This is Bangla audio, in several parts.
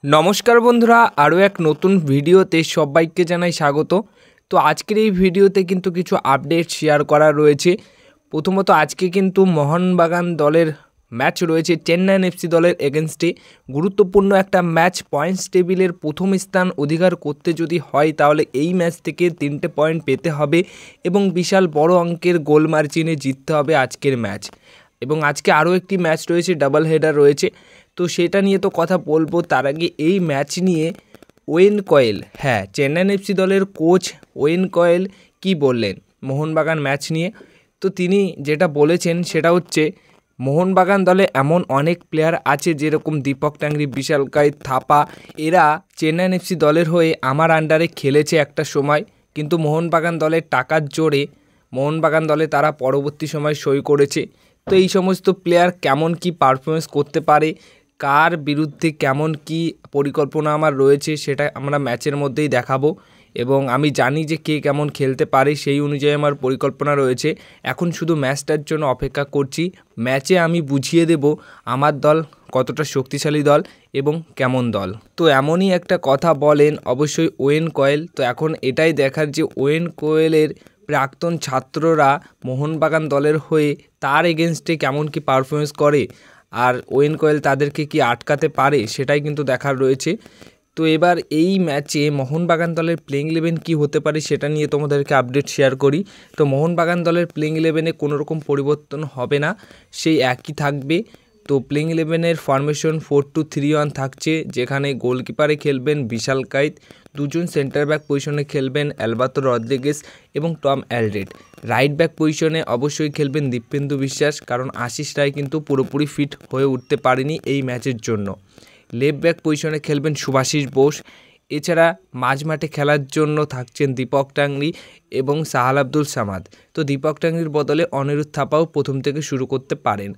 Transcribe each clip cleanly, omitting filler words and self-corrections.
নমস্কার বন্ধুরা, আরও এক নতুন ভিডিওতে সবাইকে জানাই স্বাগত। তো আজকের এই ভিডিওতে কিন্তু কিছু আপডেট শেয়ার করা রয়েছে। প্রথমত আজকে কিন্তু মোহনবাগান দলের ম্যাচ রয়েছে চেন্নাই এফসি দলের এগেনস্টে। গুরুত্বপূর্ণ একটা ম্যাচ, পয়েন্টস টেবিলের প্রথম স্থান অধিকার করতে যদি হয় তাহলে এই ম্যাচ থেকে 3টে পয়েন্ট পেতে হবে এবং বিশাল বড় অঙ্কের গোল মার্জিনে জিততে হবে আজকের ম্যাচ। এবং আজকে আরও একটি ম্যাচ রয়েছে, ডাবল হেডার রয়েছে, তো সেটা নিয়ে তো কথা বলবো। তার আগে এই ম্যাচ নিয়ে ওয়েন কয়েল, চেন্নাই এফসি দলের কোচ ওয়েন কয়েল কি বললেন মোহনবাগান ম্যাচ নিয়ে। তো তিনি যেটা বলেছেন সেটা হচ্ছে, মোহনবাগান দলে এমন অনেক প্লেয়ার আছে যেরকম দীপক টাংরি, বিশালকায়, থাপা, এরা চেন্নাই এফসি দলের হয়ে আমার আন্ডারে খেলেছে একটা সময়, কিন্তু মোহনবাগান দলের টাকার জোরে মোহনবাগান দলে তারা পরবর্তী সময় সই করেছে। তো এই সমস্ত প্লেয়ার কেমন কি পারফরমেন্স করতে পারে, কার বিরুদ্ধে কেমন কি পরিকল্পনা আমার রয়েছে, সেটা আমরা ম্যাচের মধ্যেই দেখাবো। এবং আমি জানি যে কে কেমন খেলতে পারে, সেই অনুযায়ী আমার পরিকল্পনা রয়েছে। এখন শুধু ম্যাচটার জন্য অপেক্ষা করছি। ম্যাচে আমি বুঝিয়ে দেব আমার দল কতটা শক্তিশালী দল এবং কেমন দল। তো এমনই একটা কথা বলেন অবশ্যই ওয়েন কয়েল। তো এখন এটাই দেখার যে ওয়েন কোয়েলের প্রাক্তন ছাত্ররা মোহনবাগান দলের হয়ে তার এগেনস্টে কেমন কি পারফরমেন্স করে, আর ওয়েন কয়েল তাদেরকে কি আটকাতে পারে, সেটাই কিন্তু দেখার রয়েছে। তো এবার এই ম্যাচে মোহনবাগান দলের প্লেইং 11 কী হতে পারে সেটা নিয়ে তোমাদেরকে আপডেট শেয়ার করি। তো মোহনবাগান দলের প্লেইং 11-এ কোনো রকম পরিবর্তন হবে না, সেই একই থাকবে। তো প্লেইং 11-এর ফরমেশন 4-2-3-1 থাকছে, যেখানে গোলকিপারে খেলবেন বিশাল কাইত, দুজন সেন্টার ব্যাক পজিশনে খেলবেন অ্যালবার্তো রদ্রিগেজ এবং টম অ্যালড্রেড। রাইট ব্যাক পজিশনে অবশ্যই খেলবেন দীপেন্দু বিশ্বাস, কারণ আশিস রায় কিন্তু পুরোপুরি ফিট হয়ে উঠতে পারেনি এই ম্যাচের জন্য। লেফট ব্যাক পজিশনে খেলবেন শুভাশিস বোস। এছাড়া মাঝ মাঠে খেলার জন্য থাকছেন দীপক টাংরি এবং সাহাল আব্দুল সামাদ। তো দীপক টাংরির বদলে অনিরুদ্ধ থাপাও প্রথম থেকে শুরু করতে পারেন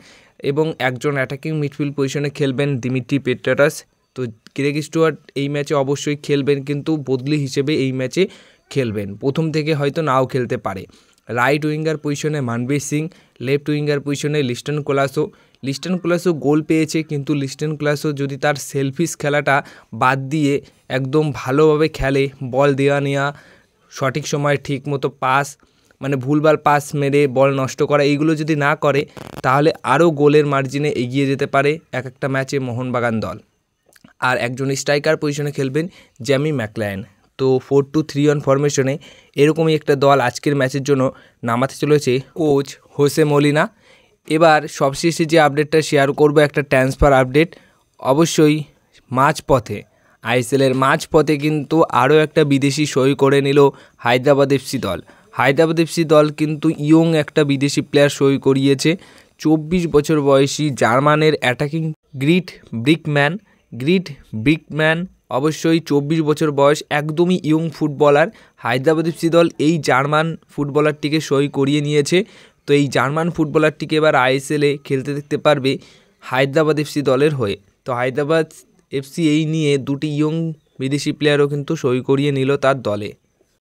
এবং একজন অ্যাটাকিং মিডফিল্ড পজিশনে খেলবেন দিমিত্রি পেট্রাস। তো গ্রেগ স্টুয়ার্ট এই ম্যাচে অবশ্যই খেলবেন, কিন্তু বদলি হিসেবে এই ম্যাচে খেলবেন, প্রথম থেকে হয়তো নাও খেলতে পারে। রাইট উইঙ্গার পজিশনে মানবীর সিং, লেফট উইঙ্গার পজিশনে লিস্টন কোলাসো গোল পেয়েছে, কিন্তু লিস্টন কোলাসো যদি তার সেলফিশ খেলাটা বাদ দিয়ে একদম ভালোভাবে খেলে, বল দেওয়া নেওয়া, সঠিক সময় ঠিক মতো পাস, মানে ভুলভাল পাস মেরে বল নষ্ট করা, এইগুলো যদি না করে তাহলে আরও গোলের মার্জিনে এগিয়ে যেতে পারে এক একটা ম্যাচে মোহনবাগান দল। আর একজন স্ট্রাইকার পজিশনে খেলবেন জ্যামি ম্যাকলায়ন। তো 4-2-3-1 ফরমেশনে এরকমই একটা দল আজকের ম্যাচের জন্য নামাতে চলেছে কোচ হোসে মলিনা। এবার সবশেষে যে আপডেটটা শেয়ার করব, একটা ট্রান্সফার আপডেট। অবশ্যই মাঝপথে, আইএসএলের মাঝপথে কিন্তু আরও একটা বিদেশি সই করে নিল হায়দ্রাবাদ এফসি দল কিন্তু ইয়ং একটা বিদেশি প্লেয়ার সই করিয়েছে। 24 বছর বয়সী জার্মানের অ্যাটাকিং গ্রিট ব্রিকম্যান, অবশ্যই 24 বছর বয়স, একদমই ইয়ং ফুটবলার। হায়দ্রাবাদ এফসি দল এই জার্মান ফুটবলারটিকে সই করিয়ে নিয়েছে। তো এই জার্মান ফুটবলারটিকে এবার আইএসএলে খেলতে দেখতে পারবে হায়দ্রাবাদ এফসি দলের হয়ে। তো হায়দ্রাবাদ এফসি এই নিয়ে দুটি ইয়ং বিদেশি প্লেয়ারও কিন্তু সই করিয়ে নিল তার দলে।